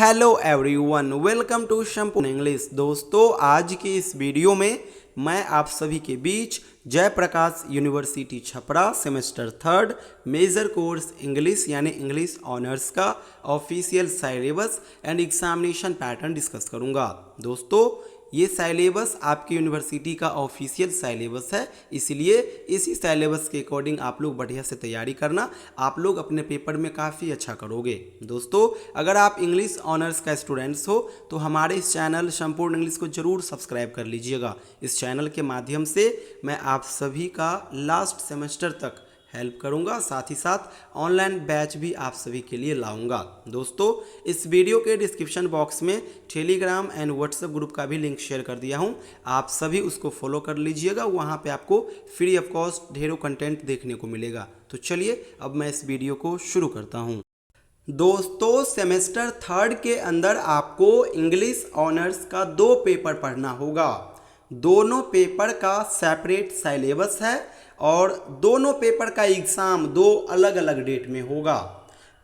Hello everyone, welcome to संपूर्ण English. दोस्तों, आज की इस वीडियो में मैं आप सभी के बीच Jayprakash university Chhapra semester third major course English यानी इंग्लिश ऑनर्स का official syllabus and examination pattern discuss करूंगा। दोस्तों, ये सिलेबस आपकी यूनिवर्सिटी का ऑफिशियल सिलेबस है, इसलिए इसी सिलेबस के अकॉर्डिंग आप लोग बढ़िया से तैयारी करना, आप लोग अपने पेपर में काफ़ी अच्छा करोगे। दोस्तों, अगर आप इंग्लिश ऑनर्स का स्टूडेंट्स हो तो हमारे इस चैनल संपूर्ण इंग्लिश को ज़रूर सब्सक्राइब कर लीजिएगा। इस चैनल के माध्यम से मैं आप सभी का लास्ट सेमेस्टर तक हेल्प करूंगा, साथ ही साथ ऑनलाइन बैच भी आप सभी के लिए लाऊंगा। दोस्तों, इस वीडियो के डिस्क्रिप्शन बॉक्स में टेलीग्राम एंड व्हाट्सएप ग्रुप का भी लिंक शेयर कर दिया हूं, आप सभी उसको फॉलो कर लीजिएगा। वहां पे आपको फ्री ऑफ कॉस्ट ढेरों कंटेंट देखने को मिलेगा। तो चलिए अब मैं इस वीडियो को शुरू करता हूँ। दोस्तों, सेमेस्टर थर्ड के अंदर आपको इंग्लिश ऑनर्स का 2 पेपर पढ़ना होगा। दोनों पेपर का सेपरेट सिलेबस है और दोनों पेपर का एग्ज़ाम 2 अलग अलग डेट में होगा।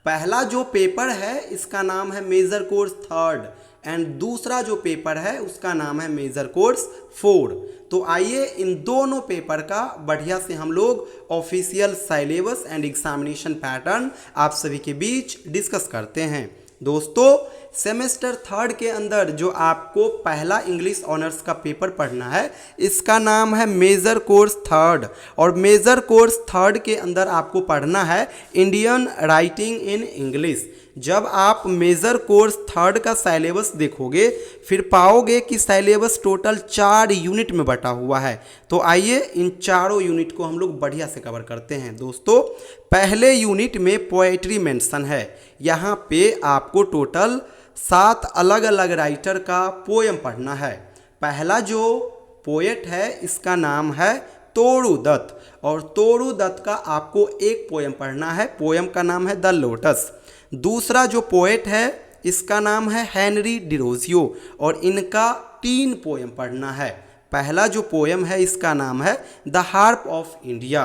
पहला जो पेपर है इसका नाम है मेजर कोर्स थर्ड एंड दूसरा जो पेपर है उसका नाम है मेजर कोर्स 4। तो आइए इन दोनों पेपर का बढ़िया से हम लोग official syllabus and examination pattern आप सभी के बीच डिस्कस करते हैं। दोस्तों, सेमेस्टर थर्ड के अंदर जो आपको पहला इंग्लिश ऑनर्स का पेपर पढ़ना है इसका नाम है मेजर कोर्स थर्ड, और मेजर कोर्स थर्ड के अंदर आपको पढ़ना है इंडियन राइटिंग इन इंग्लिश। जब आप मेजर कोर्स थर्ड का सिलेबस देखोगे फिर पाओगे कि सिलेबस टोटल 4 यूनिट में बटा हुआ है। तो आइए इन चारों यूनिट को हम लोग बढ़िया से कवर करते हैं। दोस्तों, पहले यूनिट में पोएट्री मेंशन है। यहाँ पे आपको टोटल 7 अलग अलग राइटर का पोएम पढ़ना है। पहला जो पोएट है इसका नाम है तोड़ू दत्त, और तोड़ू दत्त का आपको एक पोएम पढ़ना है। पोएम का नाम है द लोटस। दूसरा जो पोएट है इसका नाम है हेनरी डिरोजियो, और इनका 3 पोएम पढ़ना है। पहला जो पोएम है इसका नाम है द हार्प ऑफ इंडिया।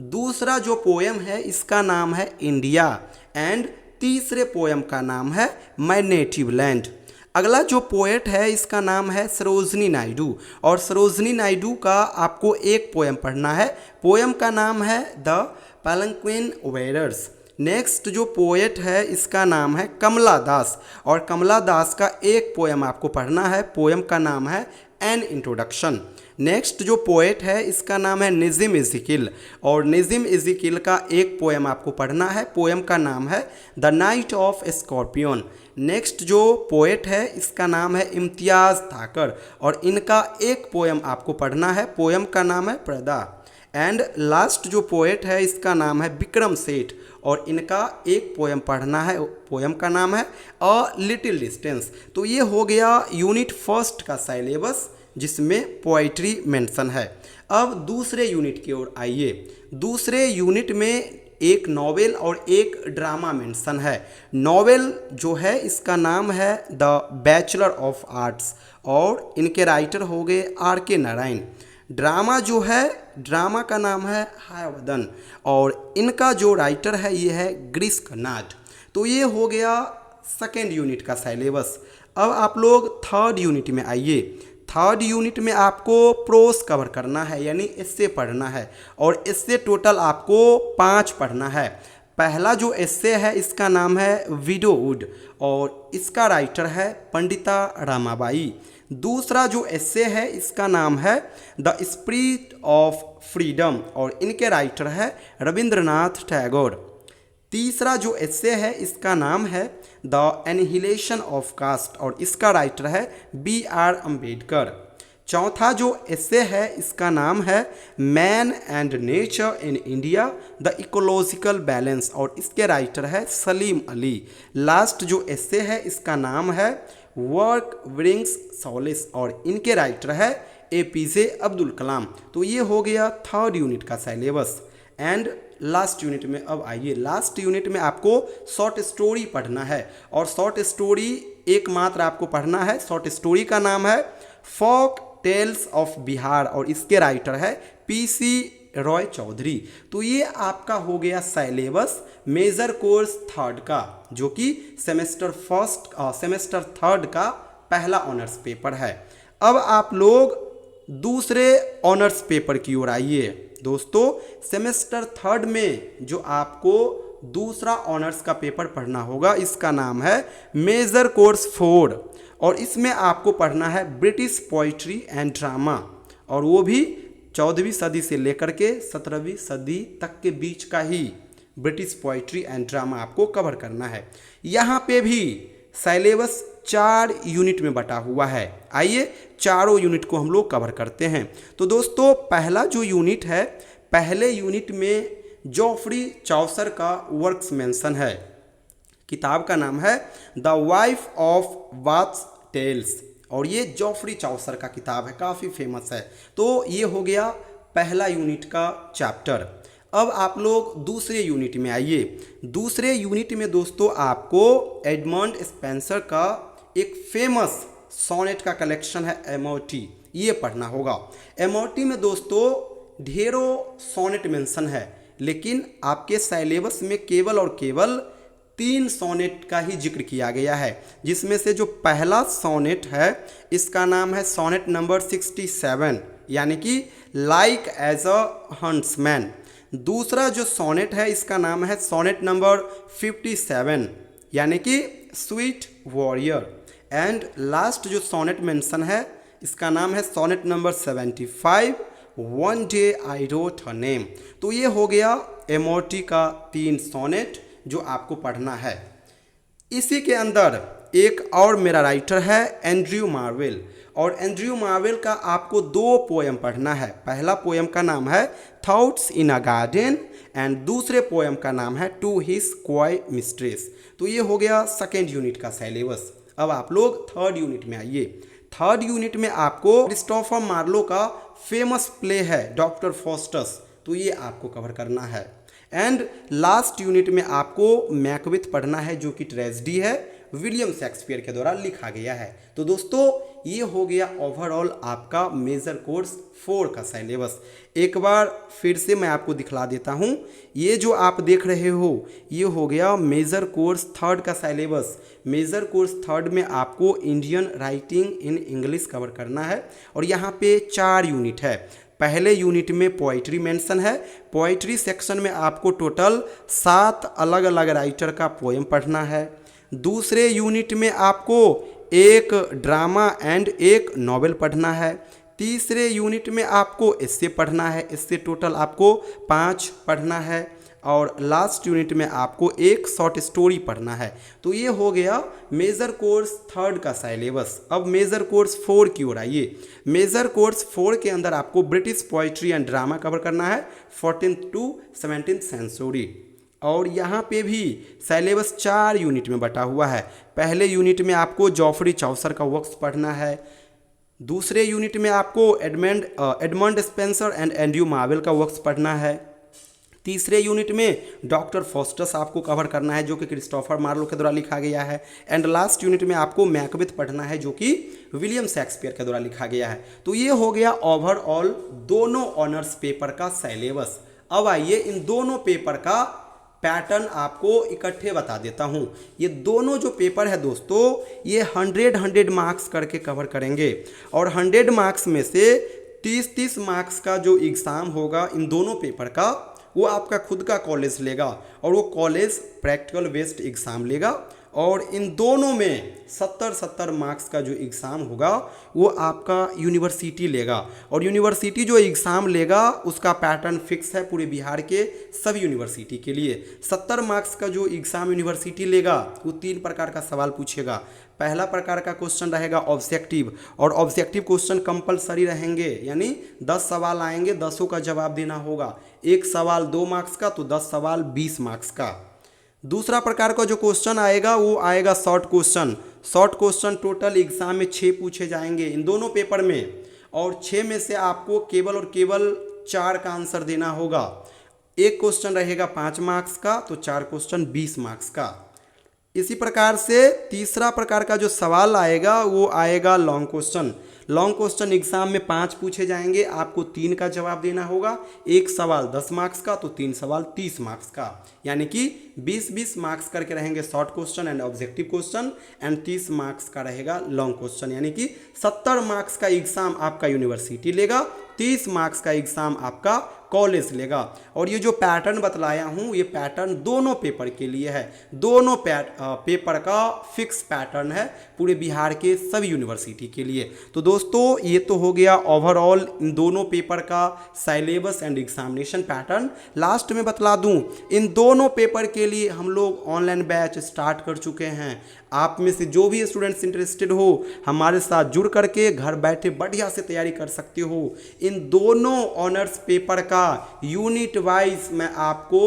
दूसरा जो पोएम है इसका नाम है इंडिया, एंड तीसरे पोएम का नाम है माय नेटिव लैंड। अगला जो पोएट है इसका नाम है सरोजनी नायडू, और सरोजनी नायडू का आपको एक पोएम पढ़ना है। पोएम का नाम है द पैलंक्विन वेयरर्स। नेक्स्ट जो पोएट है इसका नाम है कमला दास, और कमला दास का एक पोएम आपको पढ़ना है। पोएम का नाम है एन इंट्रोडक्शन। नेक्स्ट जो पोएट है इसका नाम है निज़िम इज़िकिल, और निज़िम इज़िकिल का एक पोएम आपको पढ़ना है। पोएम का नाम है the night of scorpion. Next जो पोएट है इसका नाम है इम्तियाज़ थाकर, और इनका एक पोएम आपको पढ़ना है। पोएम का नाम है पर्दा। एंड लास्ट जो पोएट है इसका नाम है विक्रम सेठ, और इनका एक पोएम पढ़ना है। पोएम का नाम है अ लिटिल डिस्टेंस। तो ये हो गया यूनिट फर्स्ट का सिलेबस जिसमें पोइट्री मेंशन है। अब दूसरे यूनिट की ओर आइए। दूसरे यूनिट में एक नॉवेल और एक ड्रामा मेंशन है। नॉवेल जो है इसका नाम है द बैचलर ऑफ आर्ट्स, और इनके राइटर हो गए R.K. नारायण। ड्रामा जो है, ड्रामा का नाम है हयावदन, और इनका जो राइटर है ये है गिरीश कर्नाड। तो ये हो गया सेकेंड यूनिट का सिलेबस। अब आप लोग थर्ड यूनिट में आइए। थर्ड यूनिट में आपको प्रोस कवर करना है, यानी एस्से पढ़ना है, और एस्से टोटल आपको 5 पढ़ना है। पहला जो एस्से है इसका नाम है विडोवुड, और इसका राइटर है पंडिता रमाबाई। दूसरा जो एस्से है इसका नाम है द स्पिरिट ऑफ फ्रीडम, और इनके राइटर है रविंद्रनाथ टैगोर। तीसरा जो एस्से है इसका नाम है द एनिहिलेशन ऑफ कास्ट, और इसका राइटर है B.R. अम्बेडकर। चौथा जो एस्से है इसका नाम है man and nature in India the ecological balance, और इसके राइटर है सलीम अली। लास्ट जो एस्से है इसका नाम है वर्क ब्रिंग्स सॉलिस, और इनके राइटर है APJ अब्दुल कलाम। तो ये हो गया थर्ड यूनिट का सिलेबस। एंड लास्ट यूनिट में अब आइए। लास्ट यूनिट में आपको शॉर्ट स्टोरी पढ़ना है, और शॉर्ट स्टोरी एकमात्र आपको पढ़ना है। शॉर्ट स्टोरी का नाम है फोक टेल्स ऑफ बिहार, और इसके राइटर है PC रॉय चौधरी। तो ये आपका हो गया सिलेबस मेजर कोर्स थर्ड का, जो कि सेमेस्टर थर्ड का पहला ऑनर्स पेपर है। अब आप लोग दूसरे ऑनर्स पेपर की ओर आइए। दोस्तों, सेमेस्टर थर्ड में जो आपको दूसरा ऑनर्स का पेपर पढ़ना होगा, इसका नाम है मेजर कोर्स 4 और इसमें आपको पढ़ना है ब्रिटिश पोइट्री एंड ड्रामा, और वो भी 14वीं सदी से लेकर के 17वीं सदी तक के बीच का ही ब्रिटिश पोइट्री एंड ड्रामा आपको कवर करना है। यहाँ पे भी सिलेबस 4 यूनिट में बटा हुआ है। आइए चारों यूनिट को हम लोग कवर करते हैं। तो दोस्तों, पहला जो यूनिट है, पहले यूनिट में जॉफ्री चौसर का वर्क्स मेंशन है। किताब का नाम है the wife of Bath's tales, और ये जॉफ्री चौसर का किताब है, काफ़ी फेमस है। तो ये हो गया पहला यूनिट का चैप्टर। अब आप लोग दूसरे यूनिट में आइए। दूसरे यूनिट में दोस्तों आपको एडमंड स्पेंसर का एक फेमस सोनेट का कलेक्शन है एमओटी, ये पढ़ना होगा। एमओटी में दोस्तों ढेरों सोनेट मेंशन है, लेकिन आपके सिलेबस में केवल और केवल 3 सोनेट का ही जिक्र किया गया है, जिसमें से जो पहला सोनेट है इसका नाम है सोनेट नंबर 67, यानी कि लाइक एज अ हंट्समैन। दूसरा जो सोनेट है इसका नाम है सोनेट नंबर 57, यानी कि स्वीट वॉरियर। एंड लास्ट जो सोनेट मेंशन है इसका नाम है sonnet number 75, one day I wrote her name. तो ये हो गया एमओटी का 3 सोनेट जो आपको पढ़ना है। इसी के अंदर एक और मेरा राइटर है एंड्रयू मार्वेल, और एंड्रयू मार्वेल का आपको 2 पोएम पढ़ना है। पहला पोएम का नाम है thoughts in a garden and दूसरे पोएम का नाम है टू हिज क्वाय मिस्ट्रेस। तो ये हो गया सेकेंड यूनिट का सिलेबस। अब आप लोग थर्ड यूनिट में आइए। थर्ड यूनिट में आपको क्रिस्टोफर मार्लो का फेमस प्ले है डॉक्टर फॉस्टस, तो ये आपको कवर करना है। एंड लास्ट यूनिट में आपको मैकबेथ पढ़ना है, जो कि ट्रेजेडी है, विलियम शेक्सपियर के द्वारा लिखा गया है। तो दोस्तों, ये हो गया ओवरऑल आपका मेजर कोर्स 4 का सिलेबस। एक बार फिर से मैं आपको दिखला देता हूँ। ये जो आप देख रहे हो ये हो गया मेजर कोर्स 3 का सिलेबस। मेजर कोर्स 3 में आपको Indian writing in English cover करना है, और यहाँ पे 4 यूनिट है। पहले यूनिट में पोइट्री मेंशन है। पोइट्री सेक्शन में आपको टोटल 7 अलग अलग राइटर का पोएम पढ़ना है। दूसरे यूनिट में आपको एक ड्रामा एंड एक नॉवेल पढ़ना है। तीसरे यूनिट में आपको एस्से पढ़ना है, इससे टोटल आपको 5 पढ़ना है। और लास्ट यूनिट में आपको एक शॉर्ट स्टोरी पढ़ना है। तो ये हो गया मेजर कोर्स 3 का सिलेबस। अब मेजर कोर्स 4 की ओर आइए। मेजर कोर्स 4 के अंदर आपको British poetry and drama cover करना है 14th to 17th सेंचुरी, और यहाँ पे भी सिलेबस 4 यूनिट में बटा हुआ है। पहले यूनिट में आपको जॉफ्री चौसर का वर्क्स पढ़ना है। दूसरे यूनिट में आपको Edmund Spenser and Andrew marvel का वर्क्स पढ़ना है। तीसरे यूनिट में डॉक्टर फॉस्टस आपको कवर करना है, जो कि क्रिस्टोफर मार्लो के द्वारा लिखा गया है। एंड लास्ट यूनिट में आपको मैकबेथ पढ़ना है, जो कि विलियम शेक्सपियर के द्वारा लिखा गया है। तो ये हो गया ओवरऑल दोनों ऑनर्स पेपर का सिलेबस। अब आइए इन दोनों पेपर का पैटर्न आपको इकट्ठे बता देता हूँ। ये दोनों जो पेपर है दोस्तों, ये 100 मार्क्स करके कवर करेंगे, और 100 मार्क्स में से 30 मार्क्स का जो एग्ज़ाम होगा इन दोनों पेपर का, वो आपका खुद का कॉलेज लेगा, और वो कॉलेज प्रैक्टिकल बेस्ड एग्ज़ाम लेगा। और इन दोनों में 70 मार्क्स का जो एग्ज़ाम होगा वो आपका यूनिवर्सिटी लेगा, और यूनिवर्सिटी जो एग्ज़ाम लेगा उसका पैटर्न फिक्स है पूरे बिहार के सभी यूनिवर्सिटी के लिए। 70 मार्क्स का जो एग्ज़ाम यूनिवर्सिटी लेगा वो 3 प्रकार का सवाल पूछेगा। पहला प्रकार का क्वेश्चन रहेगा ऑब्जेक्टिव, और ऑब्जेक्टिव क्वेश्चन कंपलसरी रहेंगे, यानी 10 सवाल आएंगे, 10 का जवाब देना होगा। एक सवाल 2 मार्क्स का, तो 10 सवाल 20 मार्क्स का। दूसरा प्रकार का जो क्वेश्चन आएगा वो आएगा short question. Short question total exam में 6 पूछे जाएंगे इन दोनों पेपर में, और 6 में से आपको केवल और केवल 4 का आंसर देना होगा। एक क्वेश्चन रहेगा 5 मार्क्स का, तो 4 क्वेश्चन 20 मार्क्स का। इसी प्रकार से तीसरा प्रकार का जो सवाल आएगा वो आएगा long question. Long question exam में 5 पूछे जाएंगे, आपको 3 का जवाब देना होगा। एक सवाल 10 मार्क्स का तो 3 सवाल 30 मार्क्स का, यानी कि 20-20 मार्क्स करके रहेंगे short question and objective question, and 30 marks का रहेगा लॉन्ग क्वेश्चन, यानी कि 70 मार्क्स का एग्जाम आपका यूनिवर्सिटी लेगा, 30 मार्क्स का एग्जाम आपका कॉलेज लेगा। और ये जो पैटर्न बतलाया हूँ ये पैटर्न दोनों पेपर के लिए है, दोनों पेपर का फिक्स पैटर्न है पूरे बिहार के सभी यूनिवर्सिटी के लिए। तो दोस्तों ये तो हो गया ओवरऑल इन दोनों पेपर का syllabus and examination pattern. Last में बतला दूं, इन दोनों पेपर के लिए हम लोग ऑनलाइन बैच स्टार्ट कर चुके हैं। आप में से जो भी स्टूडेंट्स इंटरेस्टेड हो हमारे साथ जुड़ करके घर बैठे बढ़िया से तैयारी कर सकते हो। इन दोनों ऑनर्स पेपर का यूनिट वाइज मैं आपको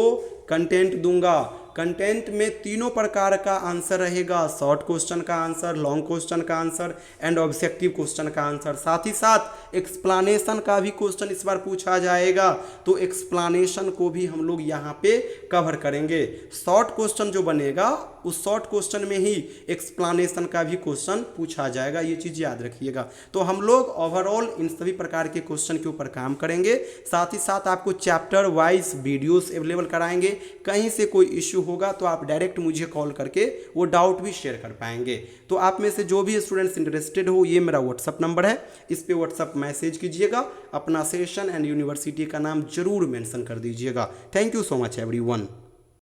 कंटेंट दूंगा। कंटेंट में तीनों प्रकार का आंसर रहेगा, शॉर्ट क्वेश्चन का आंसर, लॉन्ग क्वेश्चन का आंसर एंड ऑब्जेक्टिव क्वेश्चन का आंसर। साथ ही साथ एक्सप्लानेशन का भी क्वेश्चन इस बार पूछा जाएगा, तो एक्सप्लानेशन को भी हम लोग यहाँ पे कवर करेंगे। शॉर्ट क्वेश्चन जो बनेगा उस शॉर्ट क्वेश्चन में ही एक्सप्लानेशन का भी क्वेश्चन पूछा जाएगा, ये चीज़ याद रखिएगा। तो हम लोग ओवरऑल इन सभी प्रकार के क्वेश्चन के ऊपर काम करेंगे। साथ ही साथ आपको चैप्टर वाइज वीडियोस अवेलेबल कराएंगे। कहीं से कोई इश्यू होगा तो आप डायरेक्ट मुझे कॉल करके वो डाउट भी शेयर कर पाएंगे। तो आप में से जो भी स्टूडेंट्स इंटरेस्टेड हो, ये मेरा व्हाट्सअप नंबर है, इस पे व्हाट्सअप मैसेज कीजिएगा, अपना सेशन एंड यूनिवर्सिटी का नाम जरूर मेंशन कर दीजिएगा। Thank you so much everyone.